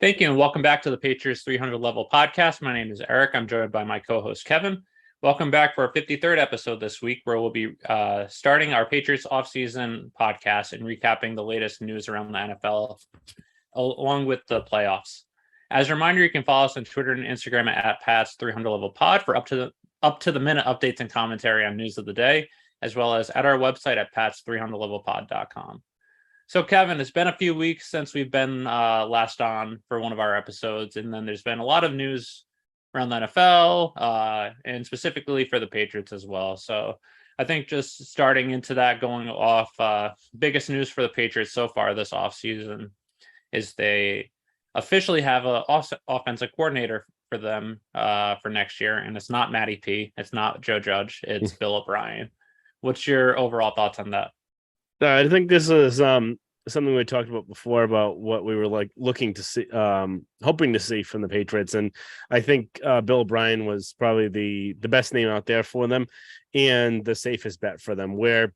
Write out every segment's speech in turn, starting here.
Thank you, and welcome back to the Patriots 300 Level Podcast. My name is Eric. I'm joined by my co-host, Kevin. Welcome back for our 53rd episode this week, where we'll be starting our Patriots offseason podcast and recapping the latest news around the NFL, along with the playoffs. As a reminder, you can follow us on Twitter and Instagram at Pats 300 Level Pod for up to the minute updates and commentary on news of the day, as well as at our website at pats300levelpod.com. So, Kevin, it's been a few weeks since we've been last on for one of our episodes, and then there's been a lot of news around the NFL and specifically for the Patriots as well. So I think just starting into that, going off, biggest news for the Patriots so far this offseason is they officially have an offensive coordinator for them for next year, and it's not Matty P. It's not Joe Judge. It's Bill O'Brien. What's your overall thoughts on that? I think this is something we talked about before about what we were looking to see, hoping to see from the Patriots, and I think Bill O'Brien was probably the best name out there for them and the safest bet for them. Where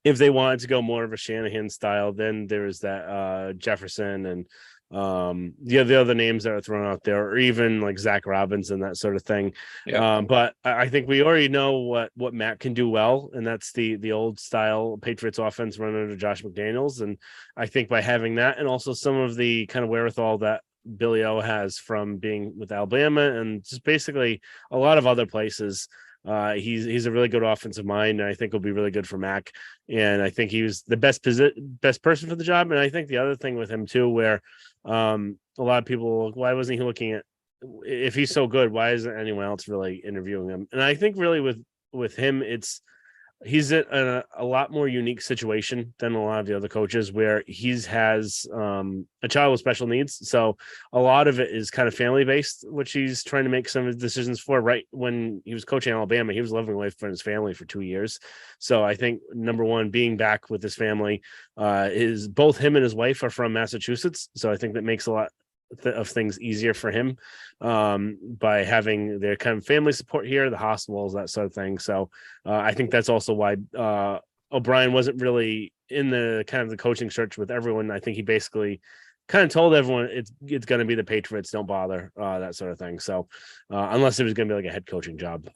if they wanted to go more of a Shanahan style, then there's that Jefferson and the other names that are thrown out there, or even like Zach Robinson, that sort of thing. Yep. But I think we already know what Matt can do well, and that's the old style Patriots offense run under Josh McDaniels. And I think by having that, and also some of the kind of wherewithal that Billy O has from being with Alabama and just basically a lot of other places, he's a really good offensive mind, and I think will be really good for Mac. And I think he was the best person for the job. And I think the other thing with him too, where a lot of people, why wasn't he looking at, if he's so good, why isn't anyone else really interviewing him? And I think really with him, he's in a lot more unique situation than a lot of the other coaches, where has a child with special needs. So a lot of it is kind of family based, which he's trying to make some of his decisions for. Right when he was coaching Alabama, he was living away from his family for 2 years. So I think number one, being back with his family, is both him and his wife are from Massachusetts. So I think that makes a lot of things easier for him by having their kind of family support here, the hospitals, that sort of thing. So I think that's also why O'Brien wasn't really in the kind of the coaching search with everyone. I think he basically kind of told everyone it's going to be the Patriots, don't bother, that sort of thing. So unless it was going to be like a head coaching job,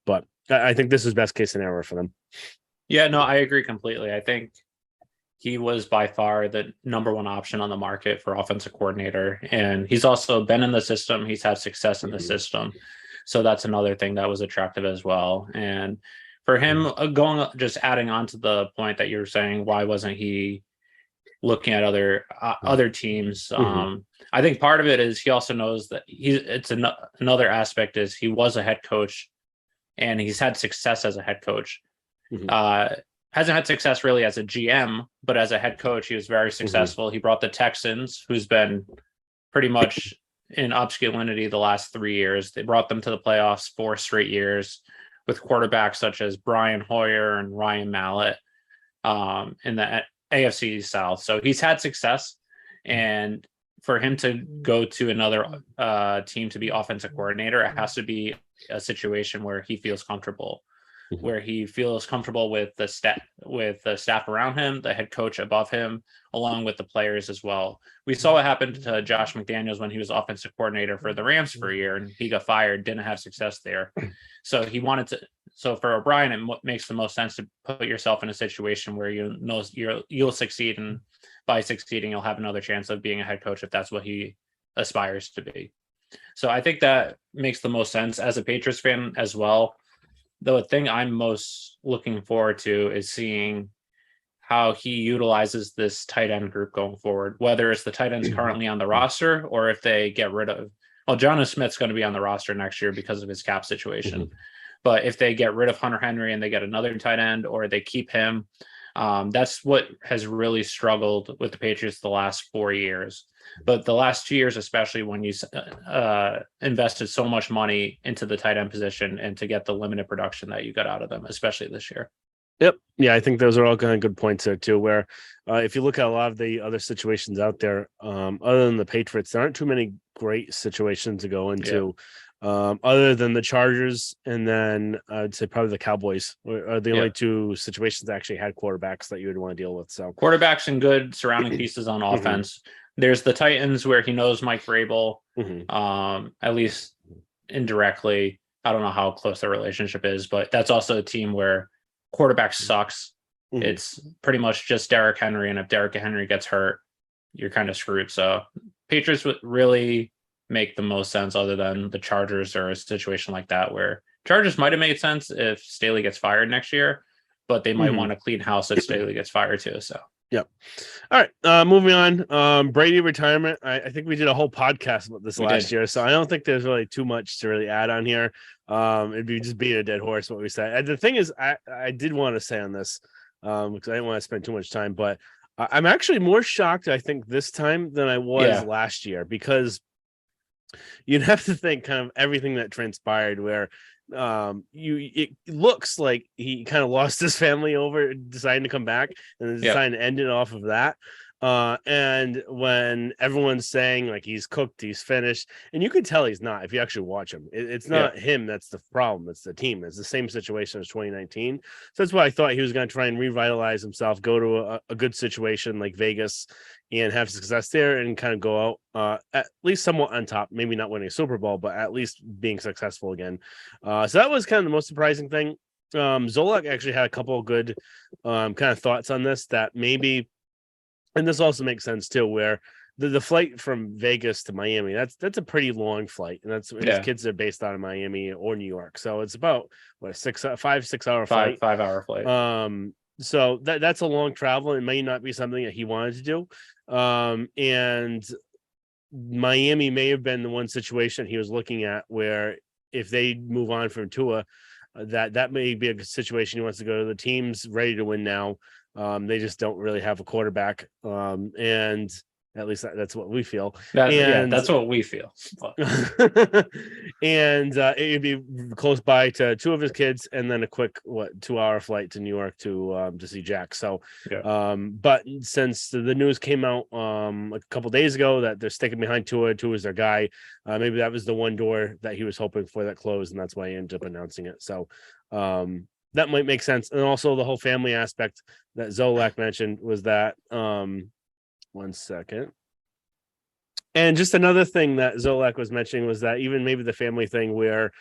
but I think this is best case scenario for them. Yeah, no, I agree completely. I think he was by far the number one option on the market for offensive coordinator. And he's also been in the system. He's had success in the system. So that's another thing that was attractive as well. And for him, just adding on to the point that you're saying, why wasn't he looking at other teams? I think part of it is he also knows that another aspect is he was a head coach and he's had success as a head coach. Hasn't had success really as a GM, but as a head coach, he was very successful. He brought the Texans, who's been pretty much in obscurity the last 3 years. They brought them to the playoffs 4 straight years with quarterbacks such as Brian Hoyer and Ryan Mallett in the AFC South. So he's had success. And for him to go to another team to be offensive coordinator, it has to be a situation where he feels comfortable. Where he feels comfortable with the staff around him, the head coach above him, along with the players as well. We saw what happened to Josh McDaniels when he was offensive coordinator for the Rams for a year, and he got fired, didn't have success there. So he wanted to. So for O'Brien, it makes the most sense to put yourself in a situation where you'll succeed, and by succeeding, you'll have another chance of being a head coach if that's what he aspires to be. So I think that makes the most sense as a Patriots fan as well. The thing I'm most looking forward to is seeing how he utilizes this tight end group going forward, whether it's the tight ends currently on the roster or if they get rid of, Jonnu Smith's going to be on the roster next year because of his cap situation. But if they get rid of Hunter Henry and they get another tight end, or they keep him, that's what has really struggled with the Patriots the last 4 years. But the last 2 years, especially when you invested so much money into the tight end position and to get the limited production that you got out of them, especially this year. Yep. Yeah, I think those are all kind of good points there too, where if you look at a lot of the other situations out there, other than the Patriots, there aren't too many great situations to go into. Other than the Chargers, and then I'd say probably the Cowboys are the only two situations that actually had quarterbacks that you would want to deal with. So quarterbacks and good surrounding pieces on offense. there's the Titans where he knows Mike Vrabel, Mhm. at least indirectly. I don't know how close the relationship is, but that's also a team where quarterback sucks. Mhm. It's pretty much just Derrick Henry, and if Derrick Henry gets hurt, you're kind of screwed. So Patriots would really make the most sense other than the Chargers or a situation like that where Chargers might have made sense if Staley gets fired next year, but they might Mhm. want to clean house if Staley gets fired too. So Yep. All right. Moving on. Brady retirement. I think we did a whole podcast about this we last did. year, so I don't think there's really too much to really add on here. It'd be just being a dead horse what we said. And the thing is, I did want to say on this, because I didn't want to spend too much time, but I'm actually more shocked, I think, this time than I was last year, because you'd have to think kind of everything that transpired where it looks like he kind of lost his family over deciding to come back and then deciding to end it off of that. And when everyone's saying like he's cooked, he's finished, and you can tell he's not if you actually watch him. It's not him that's the problem, it's the team. It's the same situation as 2019. So that's why I thought he was going to try and revitalize himself, go to a good situation like Vegas and have success there and kind of go out at least somewhat on top, maybe not winning a Super Bowl, but at least being successful again. So that was kind of the most surprising thing. Zolak actually had a couple of good kind of thoughts on this that maybe, and this also makes sense too, where the flight from Vegas to Miami, that's a pretty long flight, and that's his kids are based out of Miami or New York, so it's about what a 6 hour flight. 5 hour flight. So that's a long travel. It may not be something that he wanted to do. And Miami may have been the one situation he was looking at where if they move on from Tua, that may be a situation he wants to go to. The team's ready to win now. They just don't really have a quarterback. And at least that's what we feel. That's what we feel. And it'd be close by to two of his kids, and then a quick 2-hour flight to New York to see Jack. So, but since the news came out a couple days ago that they're sticking behind Tua is their guy, maybe that was the one door that he was hoping for that closed, and that's why he ended up announcing it. So, that might make sense. And also the whole family aspect that Zolak mentioned was that. One second. And just another thing that Zolak was mentioning was that even maybe the family thing where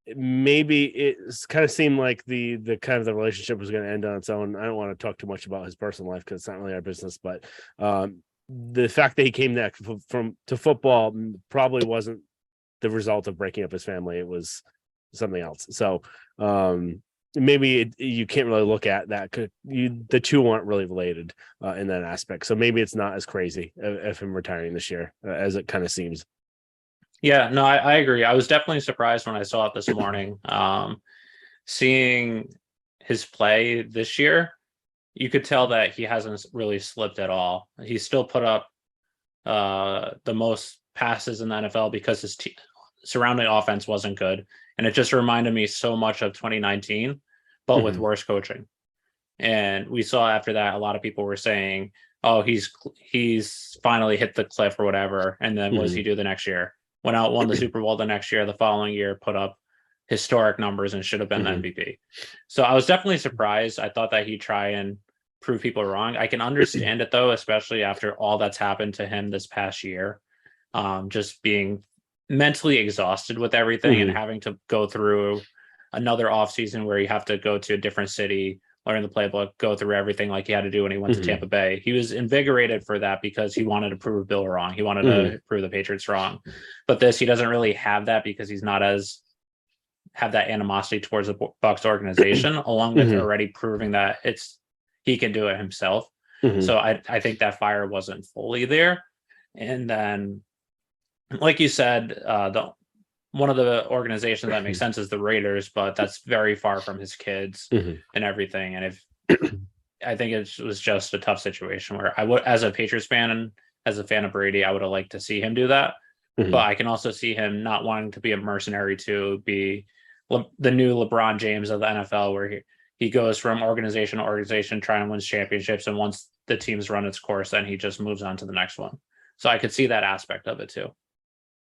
maybe it kind of seemed like the kind of the relationship was going to end on its own. I don't want to talk too much about his personal life because it's not really our business, but the fact that he came back to football probably wasn't the result of breaking up his family. It was something else. So maybe you can't really look at that. The two aren't really related in that aspect. So maybe it's not as crazy of him retiring this year as it kind of seems. Yeah, no, I agree. I was definitely surprised when I saw it this morning. Seeing his play this year, you could tell that he hasn't really slipped at all. He still put up the most passes in the NFL because his surrounding offense wasn't good. And it just reminded me so much of 2019, but with worse coaching. And we saw after that, a lot of people were saying, oh, he's finally hit the cliff or whatever. And then what does he do the next year? Went out, won the Super Bowl the next year, the following year, put up historic numbers and should have been the MVP. So I was definitely surprised. I thought that he'd try and prove people wrong. I can understand it though, especially after all that's happened to him this past year. Just being mentally exhausted with everything and having to go through another offseason where you have to go to a different city, learn the playbook, go through everything like he had to do when he went to Tampa Bay. He was invigorated for that because he wanted to prove Bill wrong. He wanted to prove the Patriots wrong. But he doesn't really have that because he's not have that animosity towards the Bucs organization, along with already proving that he can do it himself. So I think that fire wasn't fully there. And then, like you said, one of the organizations that makes sense is the Raiders, but that's very far from his kids and everything. And I think it was just a tough situation where I would, as a Patriots fan and as a fan of Brady, I would have liked to see him do that. But I can also see him not wanting to be a mercenary to be the new LeBron James of the NFL, where he goes from organization to organization, trying to win championships. And once the team's run its course, then he just moves on to the next one. So I could see that aspect of it too.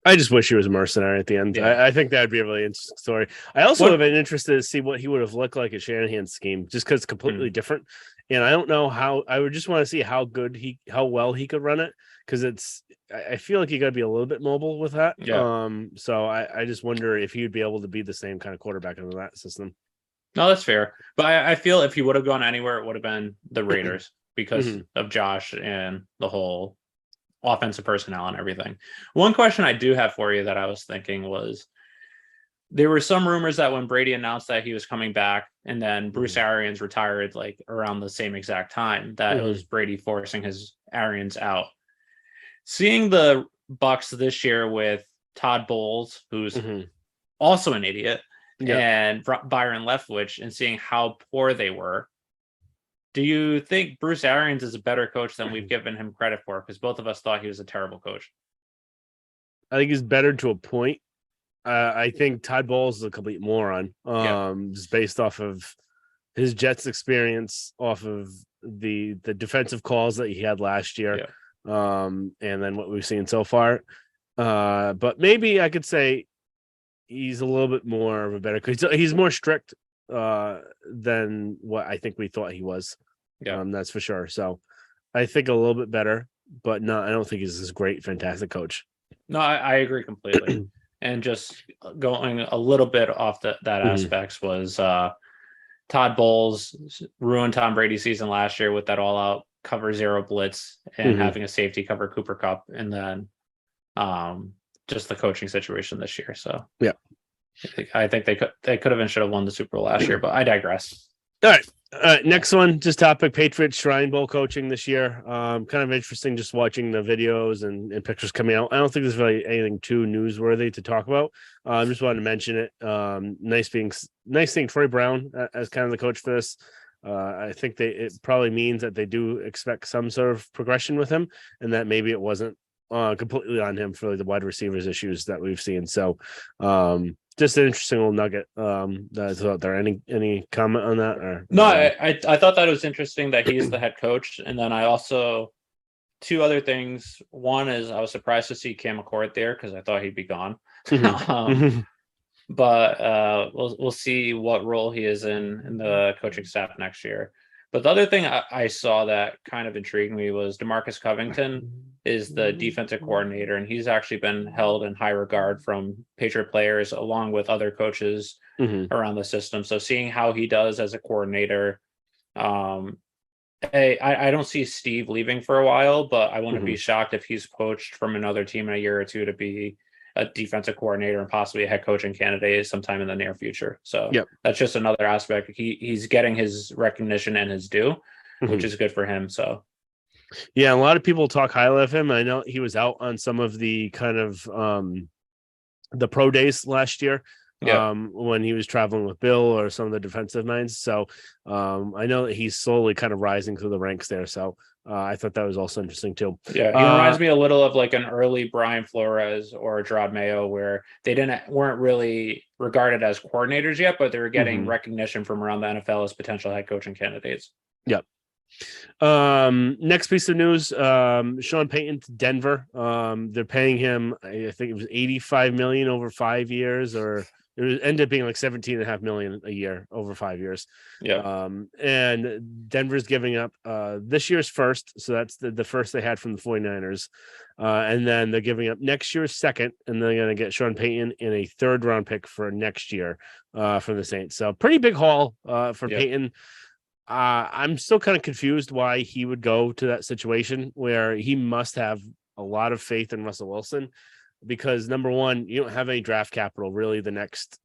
I just wish he was a mercenary at the end. Yeah. I think that would be a really interesting story. I also would have been interested to see what he would have looked like at Shanahan's scheme, just because it's completely different. And I don't know how. I would just want to see how well he could run it, because I feel like you got to be a little bit mobile with that. Yeah. So I just wonder if he would be able to be the same kind of quarterback in that system. No, that's fair. But I feel if he would have gone anywhere, it would have been the Raiders because Mhm. of Josh and the whole offensive personnel and everything. One question I do have for you that I was thinking was there were some rumors that when Brady announced that he was coming back and then Bruce Mhm. Arians retired like around the same exact time, that it Mhm. was Brady forcing his Arians out. Seeing the Bucks this year with Todd Bowles, who's Mhm. also an idiot, Yeah. and Byron Leftwich, and seeing how poor they were, do you think Bruce Arians is a better coach than we've given him credit for? Because both of us thought he was a terrible coach. I think he's better to a point. I think Todd Bowles is a complete moron. Yeah, Just based off of his Jets experience, off of the defensive calls that he had last year, yeah, and then what we've seen so far. But maybe I could say he's a little bit more of a better coach. He's more strict than what I think we thought he was. yeah. That's for sure. So I think a little bit better, but no, I don't think he's this great, fantastic coach. No, I agree completely. And just going a little bit off that Mhm. aspects was Todd Bowles ruined Tom Brady's season last year with that all out cover zero blitz and Mhm. having a safety cover Cooper Cup, and then um, just the coaching situation this year. So Yeah. I think they could have and should have won the Super Bowl last year, but I digress. All right. Next one, just topic Patriots Shrine Bowl coaching this year. Kind of interesting just watching the videos and pictures coming out. I don't think there's really anything too newsworthy to talk about. Just wanted to mention it. Nice seeing Troy Brown as kind of the coach for this. I think it probably means that they do expect some sort of progression with him, and that maybe it wasn't completely on him for the wide receivers issues that we've seen. So just an interesting little nugget that's out there. Any comment on that? Or No, I thought that was interesting that he's the head coach, and then I also two other things. One is I was surprised to see Cam McCord there because I thought he'd be gone. Mhm. um, Mhm. but we'll see what role he is in the coaching staff next year. But the other thing I saw that kind of intrigued me was Demarcus Covington is the defensive coordinator, and he's actually been held in high regard from Patriot players along with other coaches Mhm. around the system. So seeing how he does as a coordinator, um, I don't see Steve leaving for a while, but I wouldn't be Mhm. shocked if he's poached from another team in a year or two to be a defensive coordinator and possibly a head coaching candidate sometime in the near future. So Yep. that's just another aspect. He's getting his recognition and his due, which Mhm. is good for him. So Yeah, a lot of people talk highly of him. I know he was out on some of the kind of the pro days last year yeah, when he was traveling with Bill or some of the defensive minds. So I know that he's slowly kind of rising through the ranks there. So I thought that was also interesting too. yeah, he Uh, reminds me a little of like an early Brian Flores or Gerard Mayo, where they weren't really regarded as coordinators yet, but they were getting mhm. recognition from around the NFL as potential head coaching candidates. Yep. Next piece of news, Sean Payton to Denver. They're paying him, I think it was 85 million over 5 years, or ended up being like 17.5 million a year over 5 years. Yeah, And Denver's giving up this year's first, so that's the first they had from the 49ers. And then they're giving up next year's second, and they're gonna get Sean Payton in a third round pick for next year from the Saints. So pretty big haul for yeah, Payton. I'm still kind of confused why he would go to that situation where he must have a lot of faith in Russell Wilson, because number one, you don't have any draft capital really the next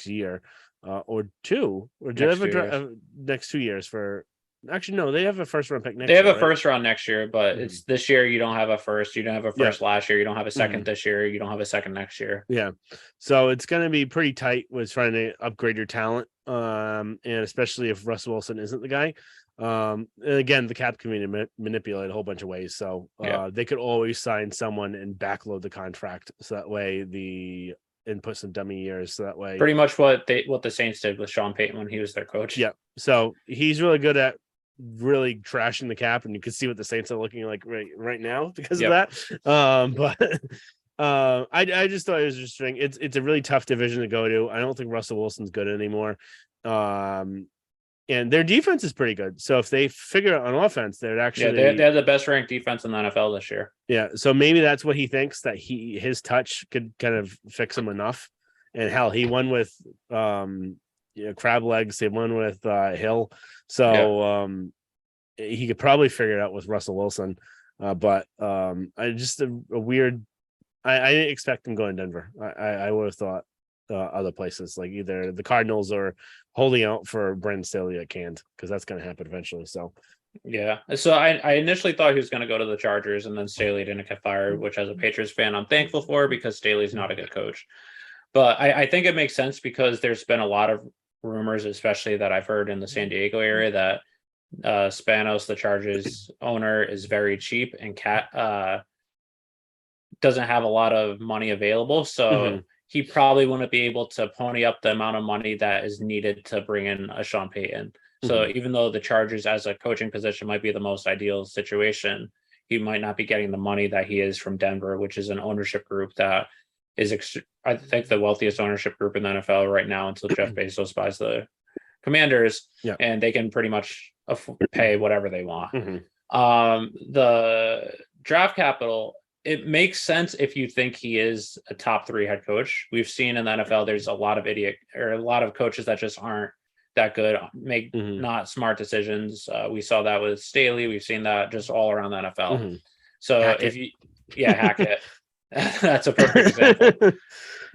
year or two, or do they next have a 2 years. next 2 years for? Actually, no, they have a first round pick They next have year, a right? first round next year, but Hmm. it's this year. You don't have a first. You don't have a Yeah. first last year. You don't have a second Hmm. this year. You don't have a second next year. Yeah. So it's going to be pretty tight with trying to upgrade your talent. And especially if Russell Wilson isn't the guy. And again, the cap can be manipulated a whole bunch of ways. So Yeah, they could always sign someone and backload the contract. So that way and put some dummy years. So that way, pretty much what the Saints did with Sean Payton when he was their coach. yeah. So he's really good at really trashing the cap, and you can see what the Saints are looking like right now because of Yep. that. But I just thought it was interesting. It's a really tough division to go to. I don't think Russell Wilson's good anymore. Um, and their defense is pretty good. So if they figure out on offense, they're actually they have the best ranked defense in the NFL this year. Yeah, so maybe that's what he thinks, that his touch could kind of fix him enough. And hell, he won with crab legs. He won with Hill, so he could probably figure it out with Russell Wilson. But I just a weird. I didn't expect him going to Denver. I would have thought other places, like either the Cardinals or holding out for Brandon Staley at Cannes, because that's going to happen eventually. So yeah, so I initially thought he was going to go to the Chargers, and then Staley didn't get fired, which as a Patriots fan I'm thankful for, because Staley's not a good coach. But I think it makes sense, because there's been a lot of rumors, especially that I've heard in the San Diego area, that Spanos, the Chargers owner, is very cheap and doesn't have a lot of money available. So he probably wouldn't be able to pony up the amount of money that is needed to bring in a Sean Payton. So even though the Chargers as a coaching position might be the most ideal situation, he might not be getting the money that he is from Denver, which is an ownership group that is, I think, the wealthiest ownership group in the NFL right now, until Jeff Bezos buys the Commanders, and they can pretty much pay whatever they want. The draft capital, it makes sense if you think he is a top 3 head coach. We've seen in the NFL, there's a lot of coaches that just aren't that good, make not smart decisions. We saw that with Staley. We've seen that just all around the NFL. So Hackett, that's a perfect example.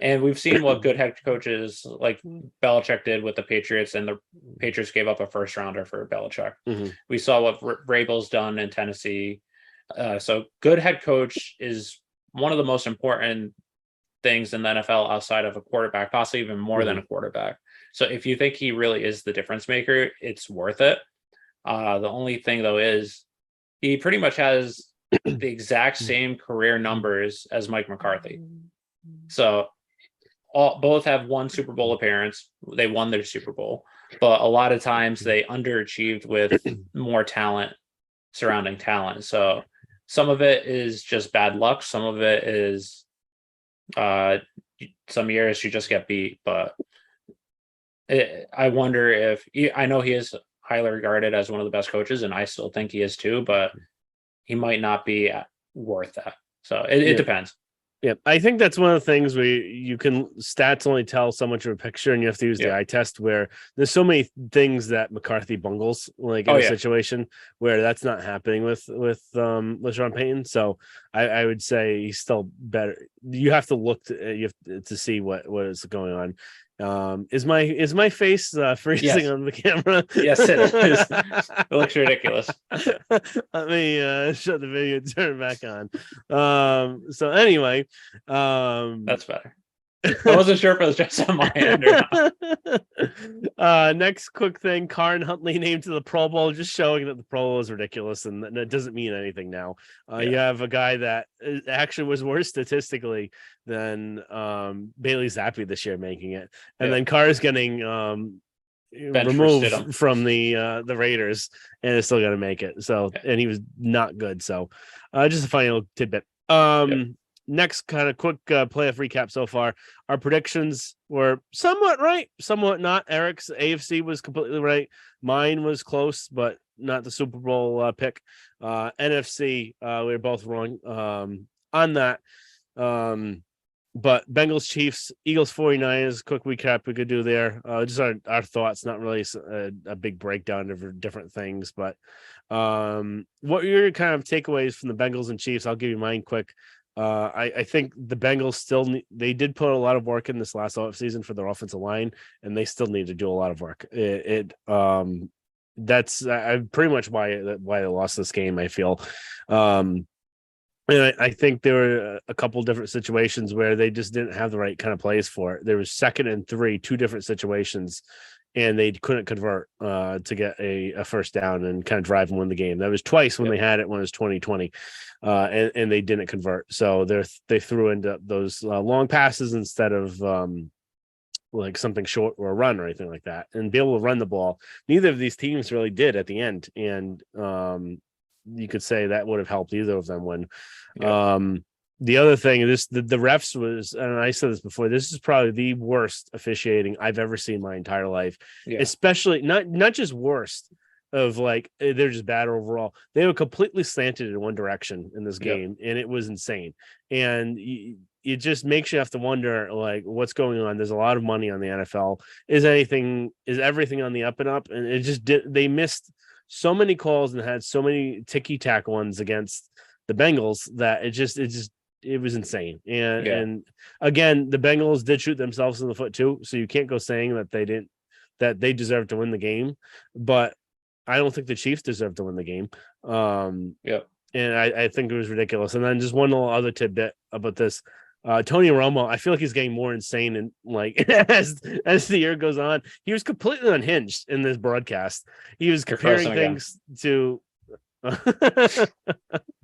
And we've seen what good head coaches like Belichick did with the Patriots, and the Patriots gave up a first rounder for Belichick. We saw what Vrabel's done in Tennessee. So good head coach is one of the most important things in the NFL outside of a quarterback, possibly even more than a quarterback. So if you think he really is the difference maker, it's worth it. The only thing, though, is he pretty much has the exact same career numbers as Mike McCarthy. So both have one Super Bowl appearance. They won their Super Bowl, but a lot of times they underachieved with more talent surrounding talent. So some of it is just bad luck. Some of it is some years you just get beat. But I wonder if I know he is highly regarded as one of the best coaches, and I still think he is too, but he might not be worth that. So it depends. Yeah, I think that's one of the things where you can stats only tell so much of a picture, and you have to use the eye test, where there's so many things that McCarthy bungles, like in a situation where that's not happening with Sean Payton. So I would say he's still better. You have to look to see what is going on. Is my face freezing on the camera? Yes, it is. It looks ridiculous. Let me shut the video and turn it back on. So anyway, that's better. I wasn't sure if it was just on my end or not. Next quick thing, Carr Huntley named to the Pro Bowl, just showing that the Pro Bowl is ridiculous and it doesn't mean anything now. You have a guy that actually was worse statistically than Bailey Zappi this year making it, and then Carr is getting removed from the Raiders and is still going to make it. So and he was not good. So just a final tidbit. Next kind of quick playoff recap so far. Our predictions were somewhat right, somewhat not. Eric's AFC was completely right. Mine was close, but not the Super Bowl pick. NFC, we were both wrong on that. But Bengals, Chiefs, Eagles, 49ers, quick recap we could do there. Just our thoughts, not really a big breakdown of different things. But what are your kind of takeaways from the Bengals and Chiefs? I'll give you mine quick. I think the Bengals they did put a lot of work in this last offseason for their offensive line, and they still need to do a lot of work. That's pretty much why they lost this game, I feel. And I think there were a couple different situations where they just didn't have the right kind of plays for it. There was 2nd and 3, 2 different situations, and they couldn't convert to get a first down and kind of drive and win the game. That was twice when they had it, when it was 2020, and they didn't convert. So they threw into those long passes instead of like something short or a run or anything like that, and be able to run the ball. Neither of these teams really did at the end, and you could say that would have helped either of them win. The other thing is the refs was, and I said this before, this is probably the worst officiating I've ever seen in my entire life. Yeah. Especially not just worst of like they're just bad overall. They were completely slanted in one direction in this game, and it was insane. And it just makes you have to wonder like what's going on. There's a lot of money on the NFL. Is everything on the up and up? And it just they missed so many calls and had so many ticky tack ones against the Bengals that it was insane. And again, the Bengals did shoot themselves in the foot too. So you can't go saying that they deserve to win the game, but I don't think the Chiefs deserve to win the game. And I think it was ridiculous. And then just one little other tidbit about this. Tony Romo, I feel like he's getting more insane and like as the year goes on. He was completely unhinged in this broadcast. He was comparing things to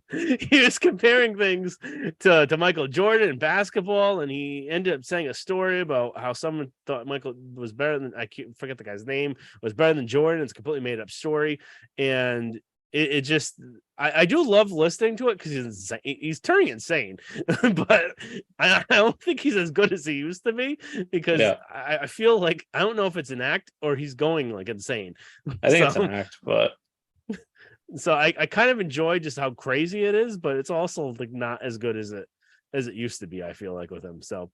he was comparing things to Michael Jordan in basketball, and he ended up saying a story about how someone thought Michael was better than, I can't forget the guy's name, was better than Jordan. It's a completely made up story, and it just I do love listening to it because he's turning insane, but I don't think he's as good as he used to be because I feel like I don't know if it's an act or he's going like insane. I think it's an act, but. So I kind of enjoy just how crazy it is, but it's also like not as good as it used to be. I feel like with him. So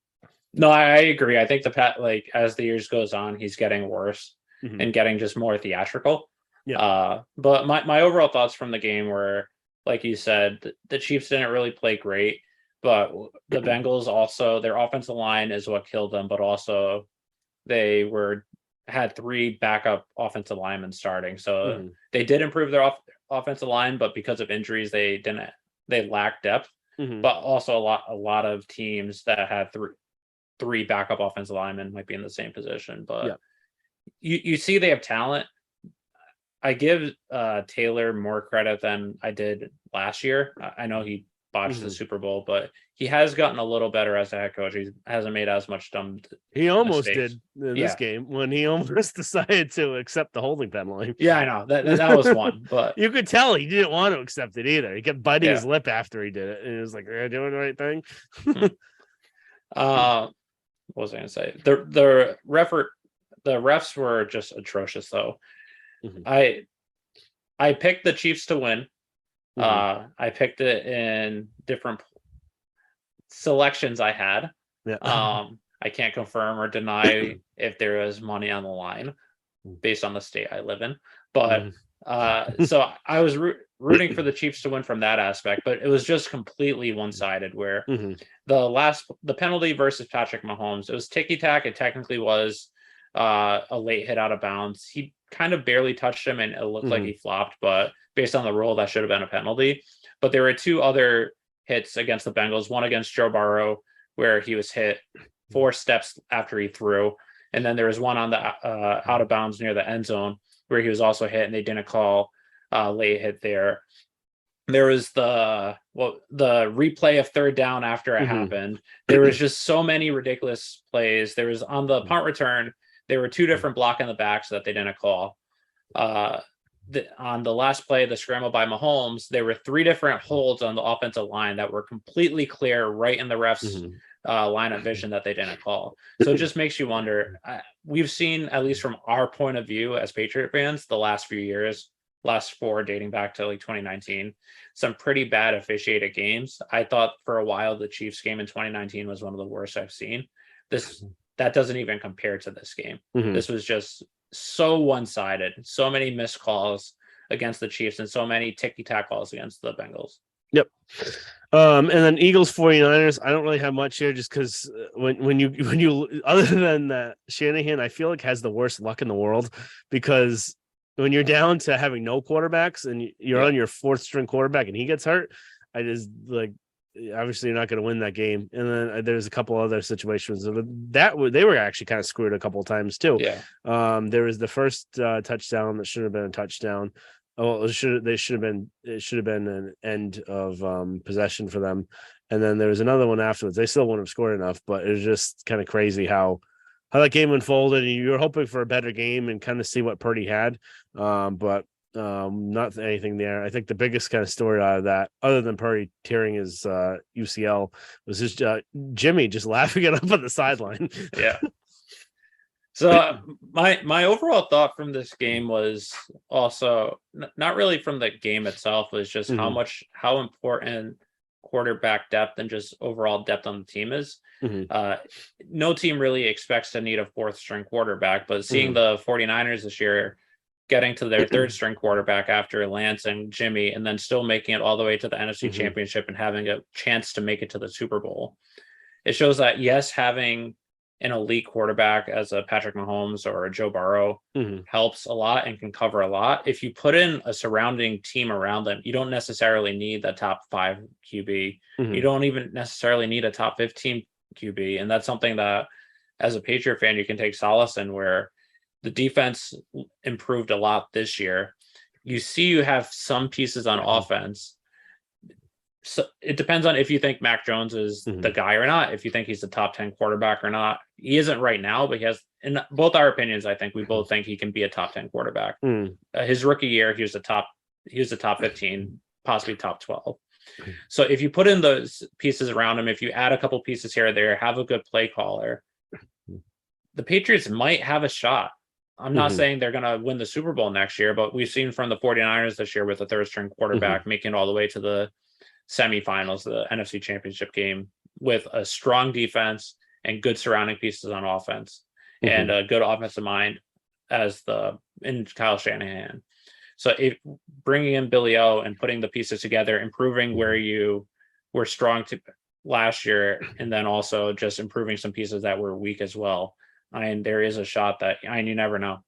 no, I agree. I think like as the years goes on, he's getting worse and getting just more theatrical. Yeah. But my overall thoughts from the game were, like you said, the Chiefs didn't really play great, but the Bengals also, their offensive line is what killed them, but also they had 3 backup offensive linemen starting. So they did improve their offensive line, but because of injuries, they lacked depth. But also a lot of teams that had 3 backup offensive linemen might be in the same position. But you see they have talent. I give Taylor more credit than I did last year. I know he botched the Super Bowl, but he has gotten a little better as a head coach. He hasn't made as much dumb. He almost did in this game when he almost decided to accept the holding penalty. Yeah, I know that was one, but you could tell he didn't want to accept it either. He kept biting his lip after he did it, and he was like, "Are you doing the right thing?" What was I going to say? The refs were just atrocious, though. I picked the Chiefs to win. I picked it in different selections I had. I can't confirm or deny if there was money on the line based on the state I live in. But so I was rooting for the Chiefs to win from that aspect, but it was just completely one-sided where the penalty versus Patrick Mahomes, it was ticky-tack. It technically was a late hit out of bounds. He kind of barely touched him and it looked like he flopped, but based on the rule, that should have been a penalty. But there were 2 other hits against the Bengals, one against Joe Burrow, where he was hit 4 steps after he threw. And then there was one on the out of bounds near the end zone where he was also hit, and they didn't call late hit there. There was the replay of 3rd down after it happened. There was just so many ridiculous plays. There was on the punt return, there were 2 different block in the backs that they didn't call. On the last play, the scramble by Mahomes, there were 3 different holds on the offensive line that were completely clear right in the refs' line of vision that they didn't call. So it just makes you wonder. We've seen, at least from our point of view as Patriot fans, the last few years, last 4 dating back to like 2019, some pretty bad officiated games. I thought for a while the Chiefs game in 2019 was one of the worst I've seen. That doesn't even compare to this game. This was just so one-sided, so many missed calls against the Chiefs and so many ticky-tack calls against the Bengals. Yep. And then Eagles 49ers, I don't really have much here just because when you other than that, Shanahan, I feel like has the worst luck in the world because when you're down to having no quarterbacks and you're on your 4th string quarterback and he gets hurt, I just like obviously you're not going to win that game. And then there's a couple other situations that they were actually kind of screwed a couple of times too. There was the first touchdown that should have been a touchdown. Oh, it should have been an end of possession for them. And then there was another one afterwards. They still wouldn't have scored enough, but it was just kind of crazy how that game unfolded. And you were hoping for a better game and kind of see what Purdy had. But Not anything there. I think the biggest kind of story out of that, other than Purdy tearing his UCL, was just Jimmy just laughing it up on the sideline. Yeah. So my overall thought from this game was also not really from the game itself, was just how important quarterback depth and just overall depth on the team is. No team really expects to need a fourth string quarterback, but seeing the 49ers this year getting to their third string quarterback after Lance and Jimmy, and then still making it all the way to the NFC Championship and having a chance to make it to the Super Bowl, it shows that, yes, having an elite quarterback as a Patrick Mahomes or a Joe Burrow helps a lot and can cover a lot. If you put in a surrounding team around them, you don't necessarily need the top 5 QB. You don't even necessarily need a top 15 QB. And that's something that, as a Patriot fan, you can take solace in, where the defense improved a lot this year. You have some pieces on offense. So it depends on if you think Mac Jones is the guy or not, if you think he's the top 10 quarterback or not. He isn't right now, but he has, in both our opinions, I think we both think he can be a top 10 quarterback. His rookie year, he was the top 15, possibly top 12. So if you put in those pieces around him, if you add a couple pieces here or there, have a good play caller, the Patriots might have a shot. I'm not saying they're going to win the Super Bowl next year, but we've seen from the 49ers this year with a third string quarterback making it all the way to the semifinals, the NFC Championship game, with a strong defense and good surrounding pieces on offense and a good offensive mind in Kyle Shanahan. So if bringing in Billy O and putting the pieces together, improving where you were strong to last year, and then also just improving some pieces that were weak as well, there is a shot that you never know.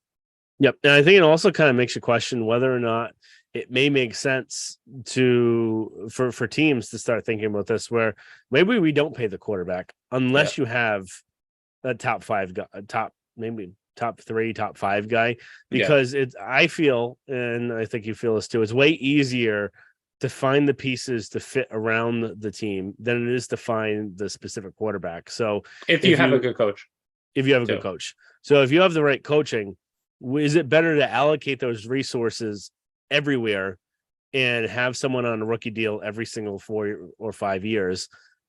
Yep. And I think it also kind of makes you question whether or not it may make sense for teams to start thinking about this, where maybe we don't pay the quarterback unless you have a top 5 guy, maybe top 3, top 5 guy, because I feel, and I think you feel this too, it's way easier to find the pieces to fit around the team than it is to find the specific quarterback. So if you have a good coach, so if you have the right coaching, is it better to allocate those resources everywhere and have someone on a rookie deal every single 4 or 5 years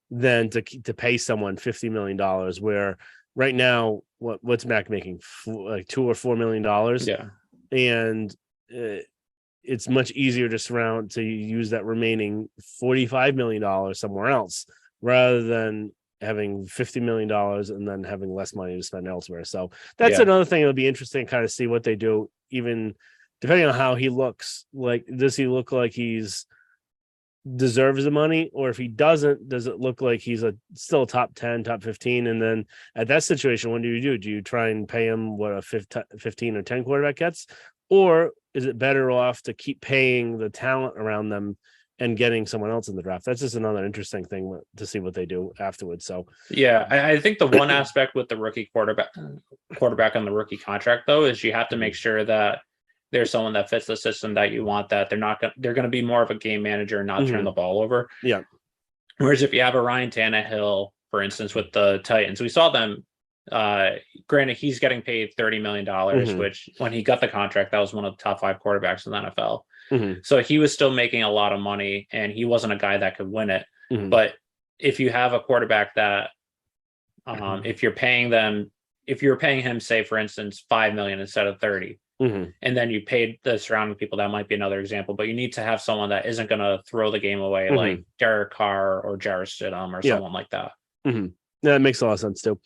than to pay someone $50 million, where right now what's Mac making, like $2 or $4 million? And it's much easier to use that remaining $45 million somewhere else, rather than having $50 million and then having less money to spend elsewhere. So that's another thing. It'll be interesting to kind of see what they do, even depending on how he looks. Like, does he look like he's deserves the money, or if he doesn't, does it look like he's still top 10, top 15? And then at that situation, what do? Do you try and pay him what a 15 or 10 quarterback gets, or is it better off to keep paying the talent around them and getting someone else in the draft? That's just another interesting thing to see what they do afterwards. So I think the one aspect with the rookie quarterback on the rookie contract, though, is you have to make sure that there's someone that fits the system that you want, that they're going to be more of a game manager and not turn the ball over. Yeah. Whereas if you have a Ryan Tannehill, for instance, with the Titans, we saw them, granted, he's getting paid $30 million, which when he got the contract, that was one of the top 5 quarterbacks in the NFL. So he was still making a lot of money, and he wasn't a guy that could win it. But if you have a quarterback that, if you're paying him, say, for instance, $5 million instead of 30, and then you paid the surrounding people, that might be another example. But you need to have someone that isn't going to throw the game away, like Derek Carr or Jarrett Stidham or someone like that. That makes a lot of sense too.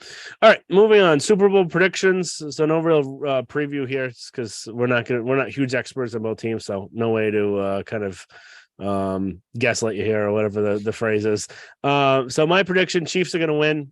All right, moving on. Super Bowl predictions. So no real preview here, because we're not huge experts on both teams, so no way to kind of gaslight you here, or whatever the phrase is. So my prediction: Chiefs are going to win,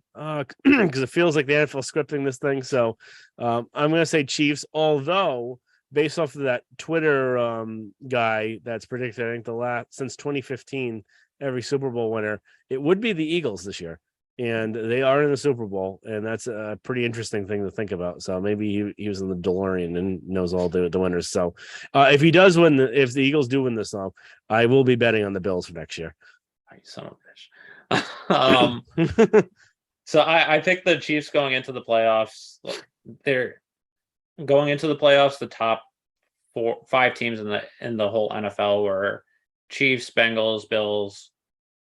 because it feels like the NFL scripting this thing. So I'm going to say Chiefs, although based off of that Twitter guy that's predicted, I think since 2015, every Super Bowl winner, it would be the Eagles this year. And they are in the Super Bowl, and that's a pretty interesting thing to think about. So maybe he was in the DeLorean and knows all the winners. So if he does win, if the Eagles do win this, I will be betting on the Bills for next year. You son of a bitch. So I think the Chiefs going into the playoffs, they're going into the playoffs, the top five teams in the whole NFL were Chiefs, Bengals, Bills,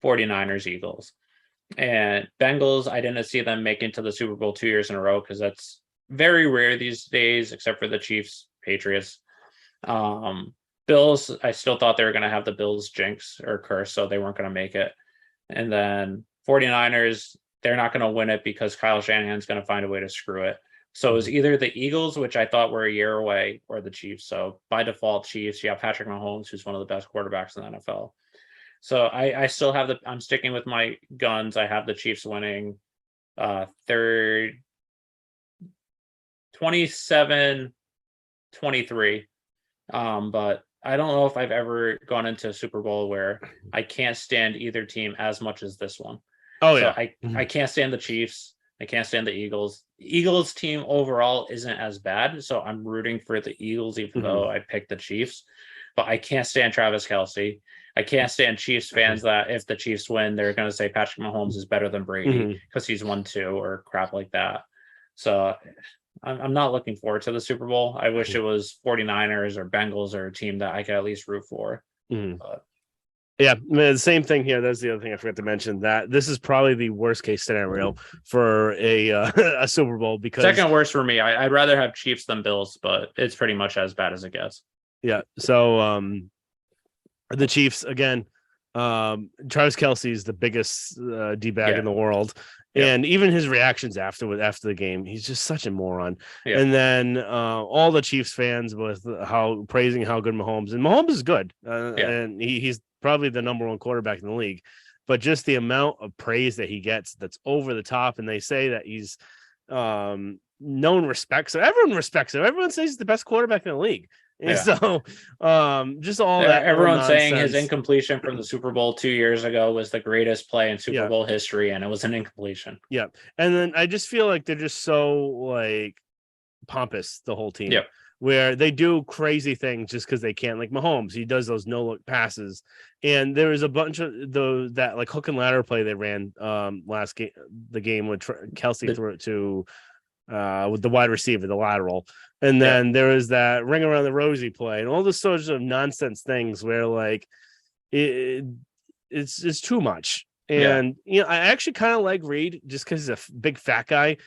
49ers, Eagles. And Bengals, I didn't see them make it to the Super Bowl 2 years in a row because that's very rare these days, except for the Chiefs, Patriots. Bills, I still thought they were going to have the Bills jinx or curse, so they weren't going to make it. And then 49ers, they're not going to win it because Kyle Shanahan's going to find a way to screw it. So it was either the Eagles, which I thought were a year away, or the Chiefs. So by default, Chiefs. You have Patrick Mahomes, who's one of the best quarterbacks in the NFL. So I still have I'm sticking with my guns. I have the Chiefs winning third 27-23. But I don't know if I've ever gone into a Super Bowl where I can't stand either team as much as this one. Oh, so yeah. I can't stand the Chiefs. I can't stand the Eagles. Eagles team overall isn't as bad, so I'm rooting for the Eagles, even though I picked the Chiefs. But I can't stand Travis Kelce. I can't stand Chiefs fans that if the Chiefs win, they're going to say Patrick Mahomes is better than Brady because he's won 2 or crap like that. So I'm not looking forward to the Super Bowl. I wish it was 49ers or Bengals or a team that I could at least root for. But yeah, the same thing here. That's the other thing I forgot to mention, that this is probably the worst case scenario for a a Super Bowl, because second worst for me. I'd rather have Chiefs than Bills, but it's pretty much as bad as it gets. Yeah. So the Chiefs again. Travis Kelce is the biggest D-bag in the world. And even his reactions after the game, he's just such a moron. And then all the Chiefs fans with praising how good Mahomes, and Mahomes is good, and he's probably the number 1 quarterback in the league. But just the amount of praise that he gets, that's over the top, and they say that he's no one respects him. Everyone respects him. Everyone says he's the best quarterback in the league. And so just all that. Everyone's saying his incompletion from the Super Bowl 2 years ago was the greatest play in Super Bowl history, and it was an incompletion. Yeah. And then I just feel like they're just so like pompous, the whole team. Where they do crazy things just because they can. Like Mahomes, he does those no-look passes. And there was a bunch of that like hook and ladder play they ran last game, the game when Kelce threw it to with the wide receiver, the lateral. And then there was that ring around the rosy play and all this sorts of nonsense things where like it's too much. And I actually kind of like Reed just because he's a big fat guy.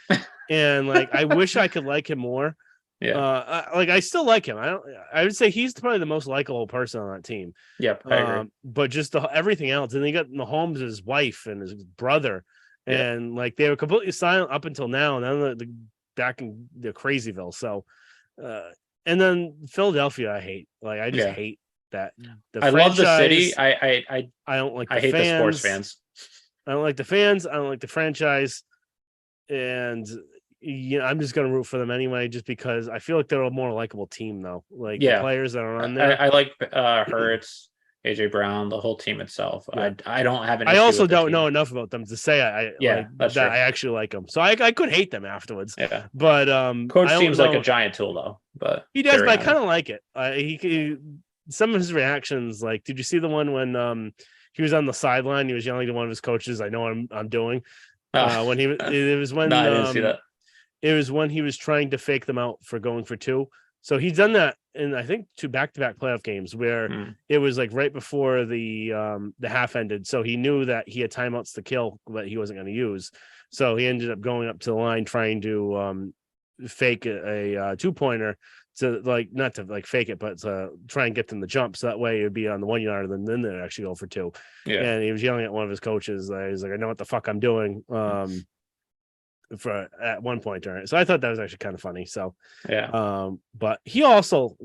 And like I wish I could like him more. Like I still like him. I would say he's probably the most likable person on that team. I agree. But just everything else. And then you got Mahomes, his wife and his brother. And like they were completely silent up until now. And then the back in the Crazyville. So and then Philadelphia, I hate. Like I just hate that. I love the city. I don't like. I hate the sports fans. I don't like the fans. I don't like the franchise, and I'm just gonna root for them anyway, just because I feel like they're a more likable team, though. Like the players that are on there. I like Hurts, AJ Brown, the whole team itself. I don't have an. I also don't know enough about them to say that's true. I actually like them, so I could hate them afterwards. But Coach seems like a giant tool, though. But he does, but I kind of like it. He some of his reactions, like, did you see the one when he was on the sideline? He was yelling to one of his coaches, "I know what I'm doing." When it was when I didn't see that. It was when he was trying to fake them out for going for 2. So he's done that in, I think, 2 back-to-back playoff games where it was like right before the half ended. So he knew that he had timeouts to kill that he wasn't going to use. So he ended up going up to the line trying to fake a 2-pointer to like, not to like fake it, but to try and get them the jump. So that way it would be on the 1 yard and then they'd actually go for 2. And he was yelling at one of his coaches. He's like, "I know what the fuck I'm doing." For at one point during it. So I thought that was actually kind of funny. So but he also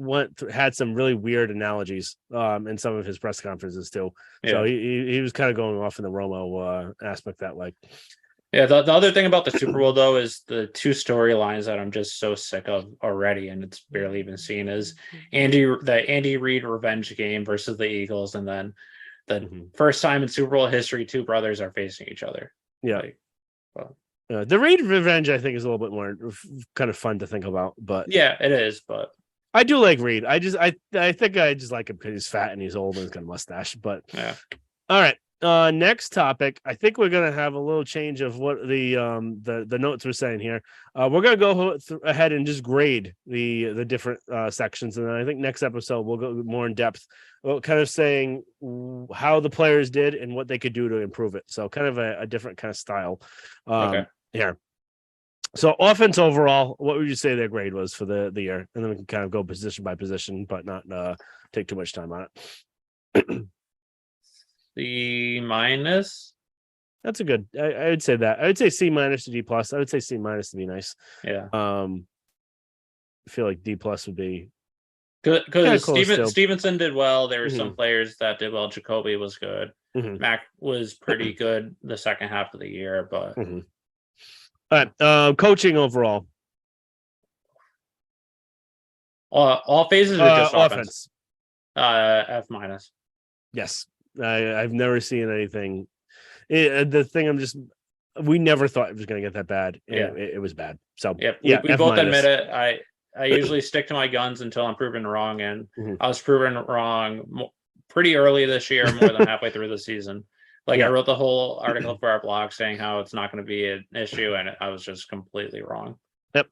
had some really weird analogies in some of his press conferences too. So he was kind of going off in the Romo aspect that way. The other thing about the Super Bowl though is the 2 storylines that I'm just so sick of already, and it's barely even seen, is the Andy Reid revenge game versus the Eagles, and then the first time in Super Bowl history 2 brothers are facing each other. The Reid revenge, I think, is a little bit more kind of fun to think about, but it is. But I do like Reid. I think I just like him because he's fat and he's old and he's got a mustache. But all right, Next topic, I think we're gonna have a little change of what the notes were saying here. We're gonna go ahead and just grade the different sections, and then I think next episode we'll go more in depth, kind of saying how the players did and what they could do to improve it. So kind of a different kind of style. Okay. Here. So offense overall, what would you say their grade was for the year? And then we can kind of go position by position, but not take too much time on it. C minus. That's a good. I would say that. I would say C minus to D plus. I would say C minus to be nice. Yeah. I feel like D plus would be because still. Stevenson did well. There were Mhm. some players that did well. Jacoby was good. Mhm. Mac was pretty good the second half of the year, but Mhm. All right. Coaching overall. all phases are just offense. F minus. Yes, I've never seen anything. The thing we never thought it was going to get that bad. And Yeah. it was bad. So Yep. yeah, We F both minus. admit it. I usually stick to my guns until I'm proven wrong, and Mhm. I was proven wrong pretty early this year, more than halfway through the season. Like Yeah. I wrote the whole article for our blog saying how it's not going to be an issue, and I was just completely wrong. Yep.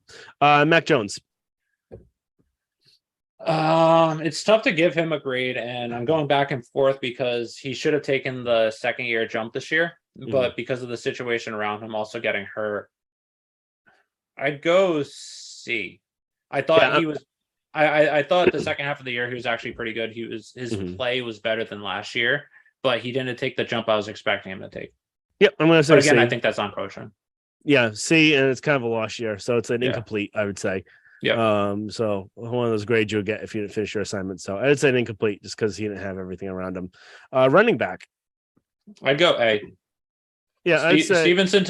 Mac Jones. It's tough to give him a grade, and I'm going back and forth because he should have taken the second year jump this year, but because of the situation around him also getting hurt, I'd go C. I thought he was. I thought the second half of the year he was actually pretty good. His play was better than last year, but he didn't take the jump I was expecting him to take. Yep, I'm going to say. But again, C. I think that's on coaching. Yeah, C, and it's kind of a lost year, so it's an incomplete, I would say. Yeah. So one of those grades you would get if you didn't finish your assignment. So I'd say an incomplete just because he didn't have everything around him. Running back. I'd go A. Yeah, I'd say Stevenson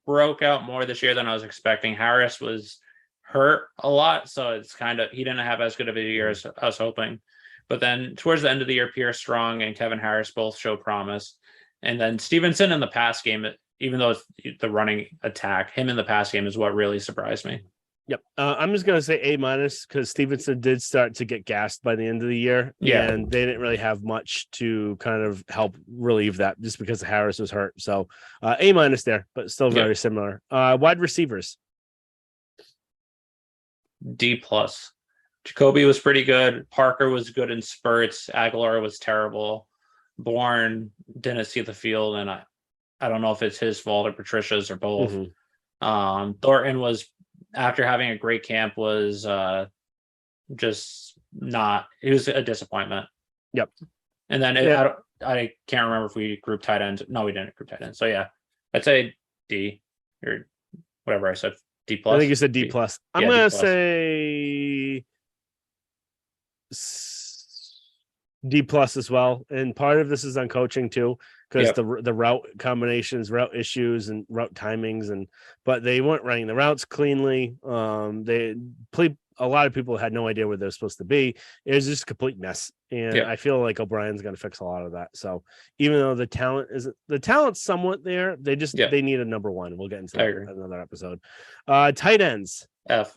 broke out more this year than I was expecting. Harris was hurt a lot, so it's kind of he didn't have as good of a year as I was hoping. But then towards the end of the year, Pierce Strong and Kevin Harris both show promise. And then Stevenson in the pass game, even though it's the running attack, him in the pass game is what really surprised me. Yep. I'm just going to say A minus because Stevenson did start to get gassed by the end of the year. Yeah. And they didn't really have much to kind of help relieve that just because Harris was hurt. So A minus there, but still very similar. Wide receivers. D plus. Jacoby was pretty good. Parker was good in spurts. Aguilar was terrible. Bourne didn't see the field, and I don't know if it's his fault or Patricia's or both. Thornton was, after having a great camp, was just not. He was a disappointment. Yep. And then I can't remember if we grouped tight ends. No, we didn't group tight ends. So yeah, I'd say D or whatever I said. D plus. I think you said D plus. I'm gonna say D plus as well, and part of this is on coaching too, because the route combinations, route issues, and route timings, but they weren't running the routes cleanly. They played. A lot of people had no idea where they're supposed to be. It was just a complete mess, and I feel like O'Brien's going to fix a lot of that. So even though the talent's somewhat there, they need a number one. We'll get into another episode. Tight ends. F.